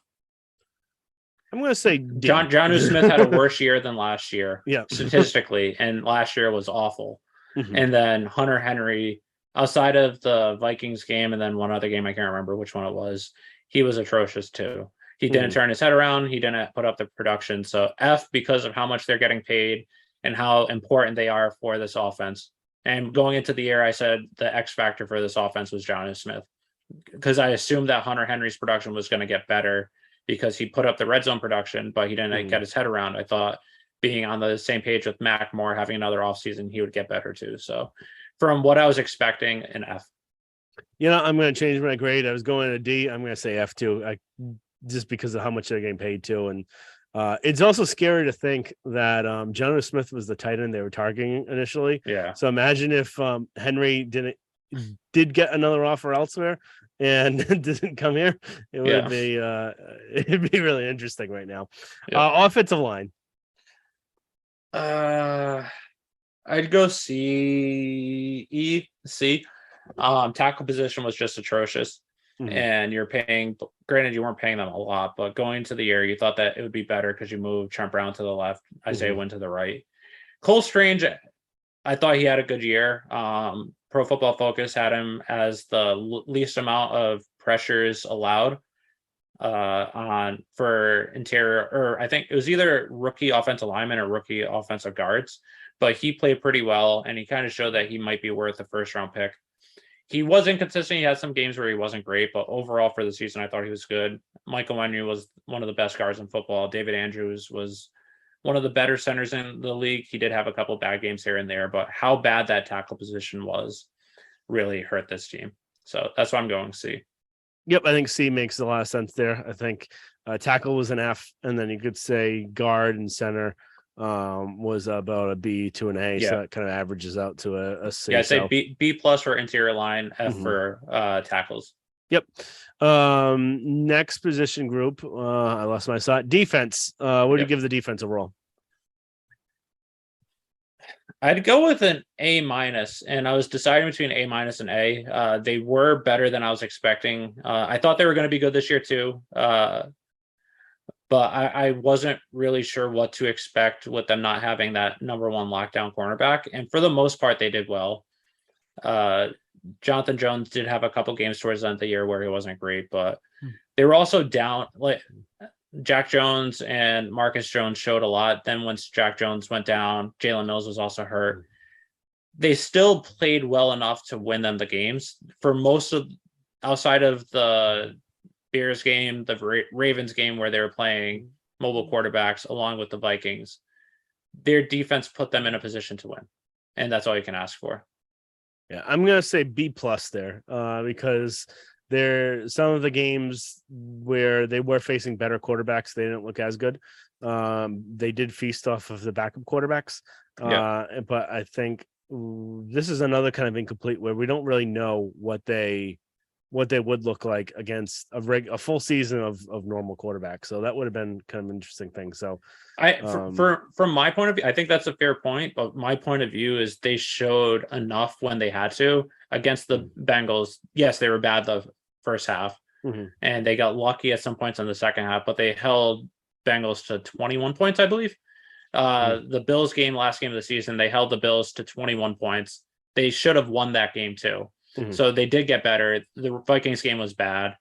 I'm going to say D. Jonnu Smith had a worse year than last year, yeah, statistically, and last year was awful. And then Hunter Henry, outside of the Vikings game, and then one other game I can't remember which one it was, he was atrocious too. He didn't turn his head around. He didn't put up the production. So F, because of how much they're getting paid and how important they are for this offense. And going into the year, I said the X factor for this offense was Jonnu Smith, because I assumed that Hunter Henry's production was going to get better because he put up the red zone production, but he didn't get his head around. I thought being on the same page with Mac Moore, having another offseason, he would get better too. So from what I was expecting, an F. I'm going to change my grade. I was going to D. I'm going to say F too. Just because of how much they're getting paid to. And it's also scary to think that Jonnu Smith was the tight end they were targeting initially. Yeah. So imagine if Henry did get another offer elsewhere and didn't come here. It would be it'd be really interesting right now. Offensive line. I'd go C. Tackle position was just atrocious. And you're paying, granted, you weren't paying them a lot, but going into the year, you thought that it would be better because you moved Trent Brown to the left, Isaiah Wynn to the right. Cole Strange, I thought he had a good year. Pro Football Focus had him as the least amount of pressures allowed on for interior, or I think it was either rookie offensive lineman or rookie offensive guards, but he played pretty well and he kind of showed that he might be worth a first round pick. He was inconsistent. He had some games where he wasn't great, but overall for the season, I thought he was good. Michael Onwenu was one of the best guards in football. David Andrews was one of the better centers in the league. He did have a couple bad games here and there, but how bad that tackle position was really hurt this team. So that's what I'm going to see. Yep, I think C makes a lot of sense there. I think tackle was an F, and then you could say guard and center was about a B to an A. Yeah. So that kind of averages out to a C. Yeah, I'd say B plus for interior line, F for tackles. Yep. Next position group. I lost my thought. Defense. What do you give the defense overall? I'd go with an A minus, and I was deciding between A minus and A. They were better than I was expecting. I thought they were going to be good this year too, but I wasn't really sure what to expect with them not having that number one lockdown cornerback. And for the most part, they did well. Jonathan Jones did have a couple games towards the end of the year where he wasn't great, but they were also down. Like Jack Jones and Marcus Jones showed a lot. Then once Jack Jones went down, Jalen Mills was also hurt. They still played well enough to win them the games. For most of outside of the Bears game, the Ravens game where they were playing mobile quarterbacks along with the Vikings, their defense put them in a position to win. And that's all you can ask for. Yeah, I'm going to say B plus there because some of the games where they were facing better quarterbacks, they didn't look as good. They did feast off of the backup quarterbacks. But I think this is another kind of incomplete where we don't really know what they would look like against a full season of normal quarterbacks. So that would have been kind of an interesting thing. So from my point of view, I think that's a fair point, but my point of view is they showed enough when they had to against the Bengals. Yes, they were bad the first half and they got lucky at some points in the second half, but they held Bengals to 21 points, I believe. The Bills game, last game of the season, they held the Bills to 21 points. They should have won that game too. So they did get better. The Vikings game was bad.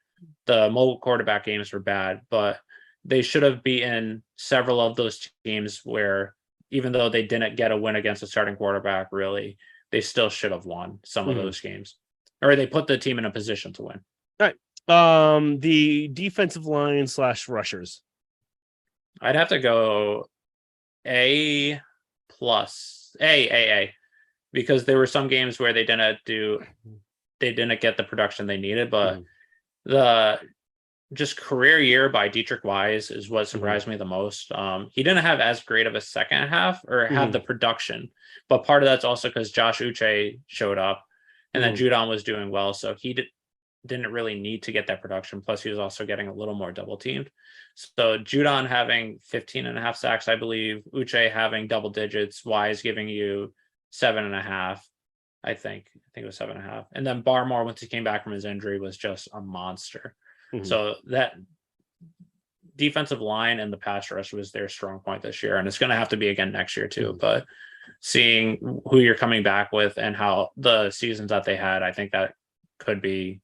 The mobile quarterback games were bad, but they should have beaten several of those teams where even though they didn't get a win against a starting quarterback, really, they still should have won some of those games. Or they put the team in a position to win. All right. The defensive line / rushers. I'd have to go A plus, A, because there were some games where they didn't get the production they needed, but the just career year by Dietrich Wise is what surprised me the most. He didn't have as great of a second half or have the production, but part of that's also because Josh Uche showed up and then Judon was doing well. So he didn't really need to get that production. Plus he was also getting a little more double teamed. So Judon having 15.5 sacks, I believe, Uche having double digits, Wise giving you 7.5. I think it was 7.5. And then Barmore, once he came back from his injury, was just a monster. So that defensive line and the pass rush was their strong point this year. And it's going to have to be again next year too. But seeing who you're coming back with and how the seasons that they had, I think that could be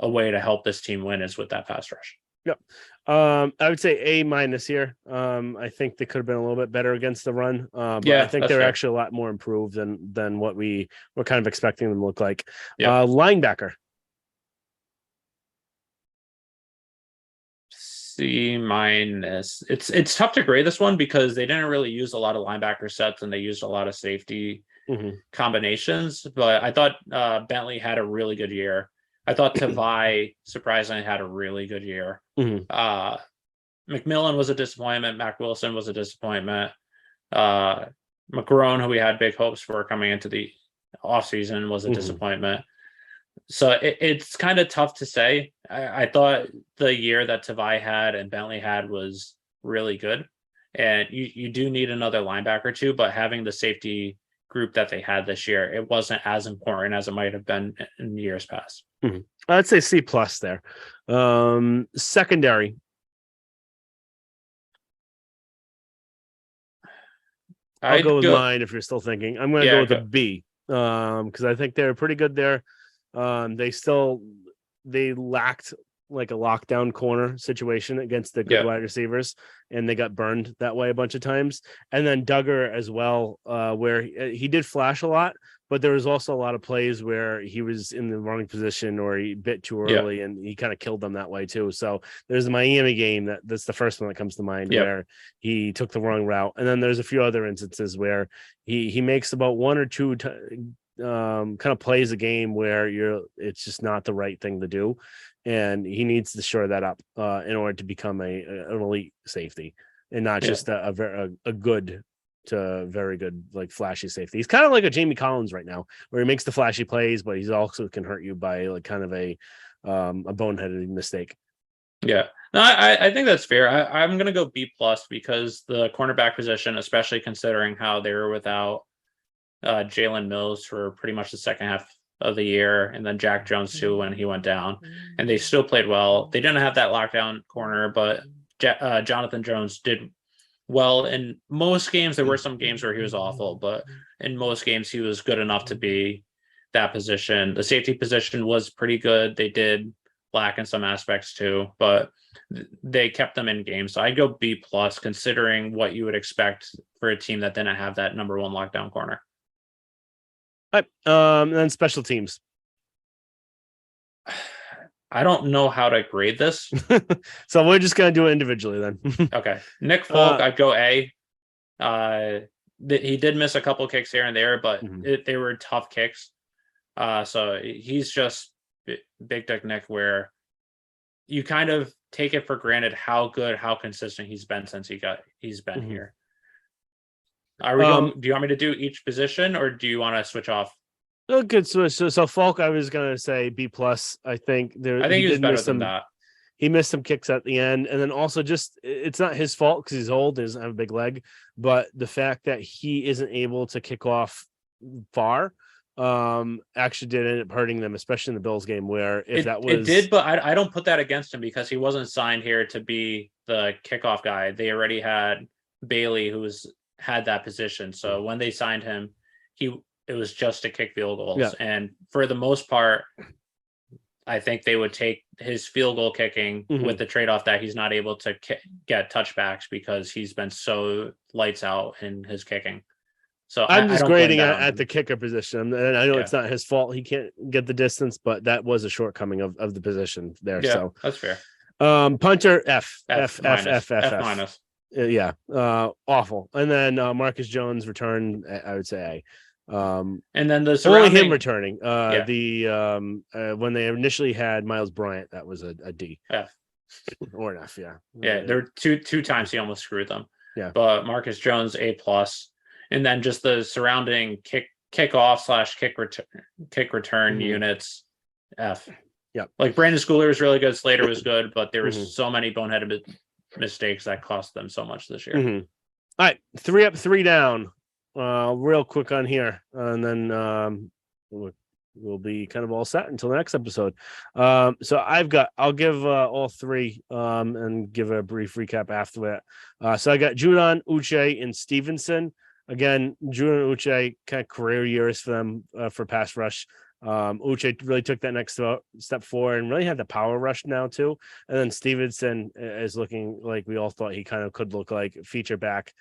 a way to help this team win is with that pass rush. Yep. I would say A minus here. I think they could have been a little bit better against the run. But I think they're actually a lot more improved than what we were kind of expecting them to look like. Linebacker. C minus. It's tough to grade this one because they didn't really use a lot of linebacker sets and they used a lot of safety combinations. But I thought Bentley had a really good year. I thought Tavai surprisingly had a really good year. McMillan was a disappointment. Mac Wilson was a disappointment. McGrone, who we had big hopes for coming into the offseason, was a disappointment. So it's kind of tough to say. I thought the year that Tavai had and Bentley had was really good. And you do need another linebacker too, but having the safety group that they had this year, it wasn't as important as it might have been in years past. I'd say C plus there. Secondary. I'll I'd go with go. mine if you're still thinking. I'm going to go Yeah, with a B, because I think they're pretty good there. They lacked like a lockdown corner situation against the good yeah, wide receivers, and they got burned that way a bunch of times. And then Duggar as well, where he did flash a lot, but there was also a lot of plays where he was in the wrong position or he bit too yeah, early, and he kind of killed them that way too. So there's the Miami game that's the first one that comes to mind yeah. where he took the wrong route, and then there's a few other instances where he makes about one or two kind of plays a game where it's just not the right thing to do, and he needs to shore that up in order to become an elite safety and not Yeah. just a good to very good like flashy safety. He's kind of like a Jamie Collins right now, where he makes the flashy plays, but he's also can hurt you by like kind of a boneheaded mistake. Yeah. No, I think that's fair. I'm gonna go B plus because the cornerback position, especially considering how they were without Jalen Mills for pretty much the second half of the year, and then Jack Jones too when he went down, and they still played well. They didn't have that lockdown corner, but Jonathan Jones did well in most games. There were some games where he was awful, but in most games he was good enough to be that position. The safety position was pretty good. They did lack in some aspects too, but they kept them in games. So I'd go B plus considering what you would expect for a team that didn't have that number one lockdown corner. All right. And then special teams. I don't know how to grade this. So we're just gonna do it individually then. Okay. Nick Folk, I'd go A. He did miss a couple kicks here and there, but they were tough kicks. So he's just Big Dick Nick, where you kind of take it for granted how good, how consistent he's been since he's been here. Are we going? Do you want me to do each position, or do you want to switch off? Oh, good. So Falk, I was gonna say B plus. I think he was better than that. He missed some kicks at the end, and then also just it's not his fault because he's old, doesn't have a big leg, but the fact that he isn't able to kick off far actually did end up hurting them, especially in the Bills game where it did, but I don't put that against him because he wasn't signed here to be the kickoff guy. They already had Bailey who had that position. So when they signed him, it was just to kick field goals. Yeah. And for the most part, I think they would take his field goal kicking with the trade-off that he's not able to get touchbacks because he's been so lights out in his kicking. So I'm just grading at the the kicker position. And I know it's not his fault. He can't get the distance, but that was a shortcoming of the position there. Yeah, so that's fair. Punter F minus. Yeah. Awful. And then Marcus Jones returned, I would say and then the only him returning. When they initially had Miles Bryant, that was a D. F. Or an F, yeah. Yeah, there were two times he almost screwed them. Yeah. But Marcus Jones A plus. And then just the surrounding kickoff / kick return units, F. Yeah. Like Brandon Schooler was really good. Slater was good, but there were so many boneheaded mistakes that cost them so much this year. All right, 3 up, 3 down. Real quick on here, and then we'll be kind of all set until the next episode. So I'll give all 3 and give a brief recap after that. So I got Judon, Uche, and Stevenson. Again, Judon and Uche kind of career years for them for pass rush. Uche really took that next step forward and really had the power rush now too. And then Stevenson is looking like we all thought he kind of could look like feature back.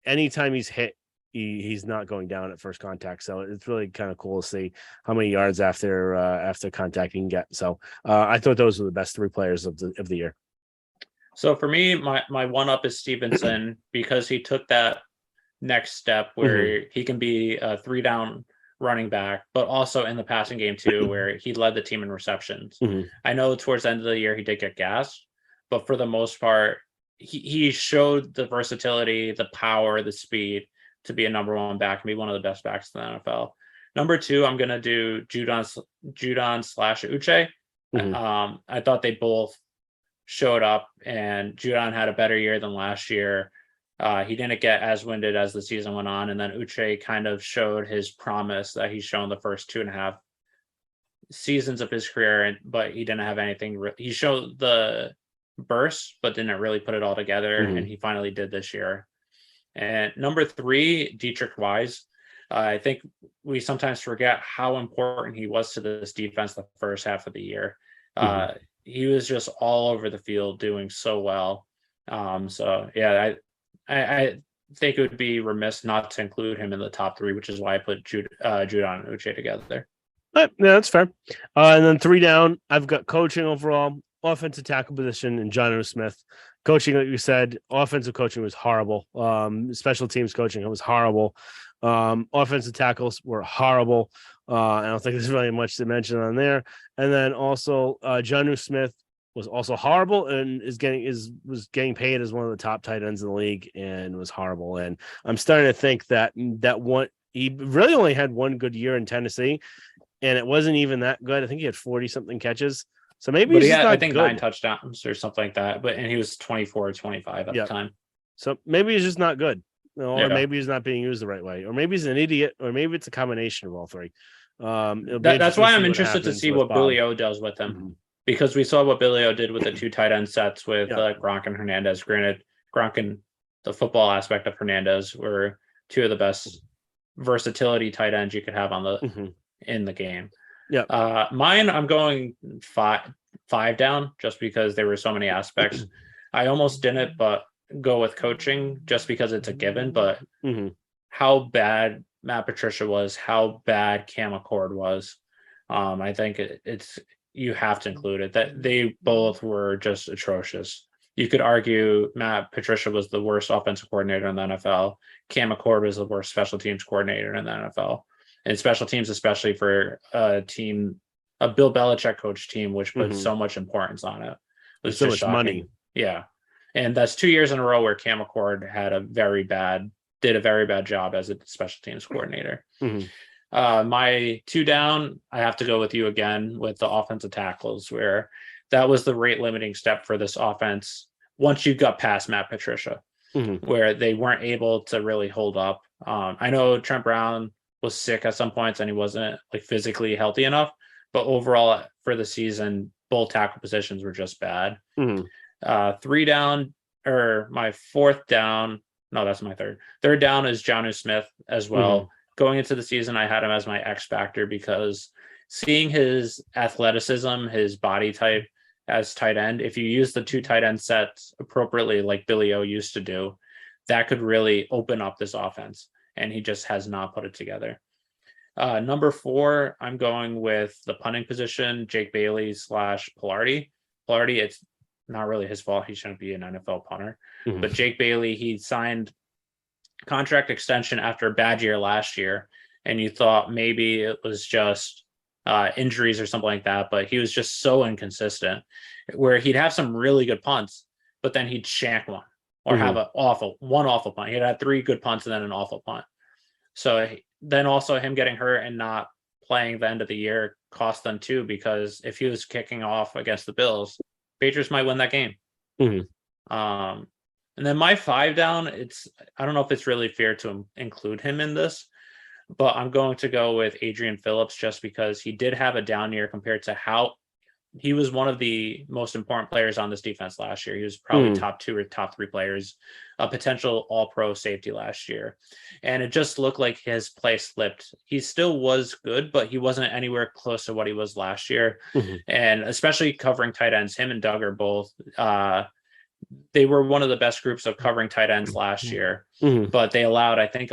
Anytime he's hit, he's not going down at first contact. So it's really kind of cool to see how many yards after contact he can get. So I thought those were the best 3 players of the year. So for me, my one up is Stevenson because he took that next step where he can be a 3 down running back, but also in the passing game too, where he led the team in receptions. I know towards the end of the year he did get gassed, but for the most part, he showed the versatility, the power, the speed to be a number 1 back and be one of the best backs in the NFL. Number 2, I'm gonna do Judon / Uche. I thought they both showed up, and Judon had a better year than last year. He didn't get as winded as the season went on, and then Uche kind of showed his promise that he's shown the first 2.5 seasons of his career, but he didn't have anything. He showed the burst, but didn't really put it all together, and he finally did this year. And number 3, Dietrich Wise. I think we sometimes forget how important he was to this defense the first half of the year. He was just all over the field doing so well. So yeah, I think it would be remiss not to include him in the top 3, which is why I put Judon and Uche together. Yeah, that's fair. And then 3 down, I've got coaching overall, offensive tackle position, and John Smith. Coaching, like you said, offensive coaching was horrible. Special teams coaching, it was horrible. Offensive tackles were horrible. I don't think there's really much to mention on there. And then also, John Smith was also horrible and was getting paid as one of the top tight ends in the league and was horrible. And I'm starting to think that he really only had one good year in Tennessee, and it wasn't even that good. I think he had 40 something catches. So maybe he's just not, I think, good. 9 touchdowns or something like that. And he was 24 or 25 at the time. So maybe he's just not good. Or maybe he's not being used the right way. Or maybe he's an idiot. Or maybe it's a combination of all 3. That's why I'm interested to see what Billy O does with him. Because we saw what Billy O did with the 2 tight end sets with Gronk and Hernandez. Granted, Gronk and the football aspect of Hernandez were 2 of the best versatility tight ends you could have on in the game. Yeah. Mine, I'm going 5 down just because there were so many aspects. I almost didn't, but go with coaching just because it's a given. But how bad Matt Patricia was, how bad Cam Accord was, I think it's you have to include it. That they both were just atrocious. You could argue Matt Patricia was the worst offensive coordinator in the NFL. Cam Accord was the worst special teams coordinator in the NFL. And special teams, especially for a Bill Belichick coach team, which put so much importance on it. Was so much shocking. Money. Yeah. And that's 2 years in a row where Cam Accord did a very bad job as a special teams coordinator. My 2 down, I have to go with you again with the offensive tackles, where that was the rate limiting step for this offense once you got past Matt Patricia, where they weren't able to really hold up. I know Trent Brown was sick at some points and he wasn't like physically healthy enough, but overall for the season, both tackle positions were just bad. 3 down, or my 4th down. No, that's my 3rd. 3rd down is Jonnu Smith as well. Going into the season, I had him as my X factor because seeing his athleticism, his body type as tight end, if you use the 2 tight end sets appropriately, like Billy O used to do, that could really open up this offense. And he just has not put it together. Number 4, I'm going with the punting position, Jake Bailey / Pilardi. Pilardi, it's not really his fault. He shouldn't be an NFL punter. But Jake Bailey, he signed contract extension after a bad year last year. And you thought maybe it was just injuries or something like that. But he was just so inconsistent where he'd have some really good punts, but then he'd shank one or have one awful punt. He'd had 3 good punts and then an awful punt. So then also him getting hurt and not playing the end of the year cost them too, because if he was kicking off against the Bills, Patriots might win that game. And then my 5 down, I don't know if it's really fair to include him in this, but I'm going to go with Adrian Phillips just because he did have a down year compared to how he was one of the most important players on this defense last year. He was probably top 2 or top 3 players, a potential all-pro safety last year. And it just looked like his play slipped. He still was good, but he wasn't anywhere close to what he was last year. And especially covering tight ends, him and Doug are both, they were one of the best groups of covering tight ends last year, but they allowed, I think,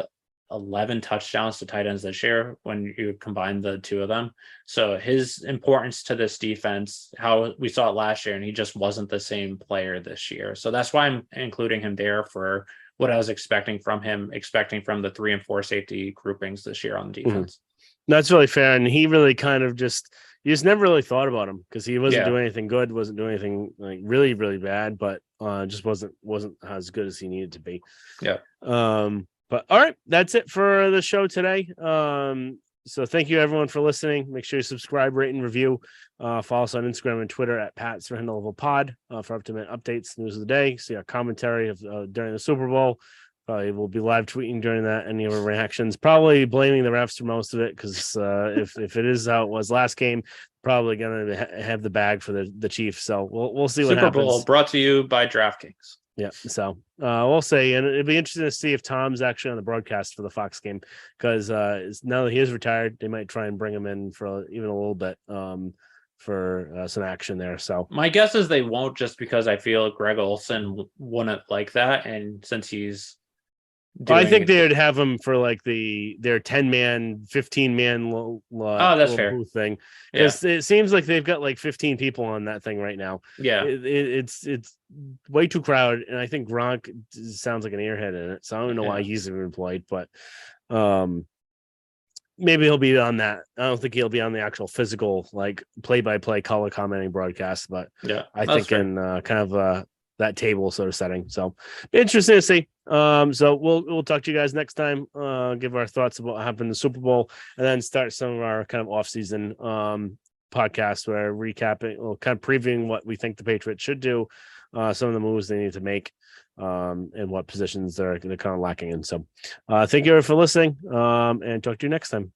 11 touchdowns to tight ends this year when you combine the 2 of them. So his importance to this defense, how we saw it last year, and he just wasn't the same player this year. So that's why I'm including him there for what I was expecting from the 3 and 4 safety groupings this year on the defense. That's really fair. And he really kind of you just never really thought about him because he wasn't doing anything good, wasn't doing anything like really, really bad, but just wasn't as good as he needed to be. Yeah. But all right, that's it for the show today. So thank you everyone for listening. Make sure you subscribe, rate, and review. Follow us on Instagram and Twitter at Pats for Handle Level Pod for up-to-date updates, news of the day. See our commentary of during the Super Bowl. Probably we'll be live tweeting during that. Any of our reactions, probably blaming the refs for most of it because if it is how it was last game, probably gonna have the bag for the Chiefs. So we'll see what happens. Super Bowl brought to you by DraftKings. Yeah, so we'll see, and it'd be interesting to see if Tom's actually on the broadcast for the Fox game, because now that he is retired, they might try and bring him in for even a little bit for some action there. So My guess is they won't, just because I feel Greg Olson wouldn't like that, and since he's I think doing they'd have him for like their 10-man, 15-man that's little fair. booth thing, Yeah, because it seems like they've got like 15 people on that thing right now. yeah, It's way too crowded, and I think Gronk sounds like an airhead in it, so I don't know why yeah. he's even employed, but maybe he'll be on that. I don't think he'll be on the actual physical like play-by-play color commenting broadcast, but Yeah, I that's think fair. in kind of that table sort of setting. So interesting to see. So we'll talk to you guys next time. Give our thoughts about what happened in the Super Bowl, and then start some of our kind of off-season podcasts where recapping or kind of previewing what we think the Patriots should do, some of the moves they need to make, and what positions they're kind of lacking in. So thank you for listening, and talk to you next time.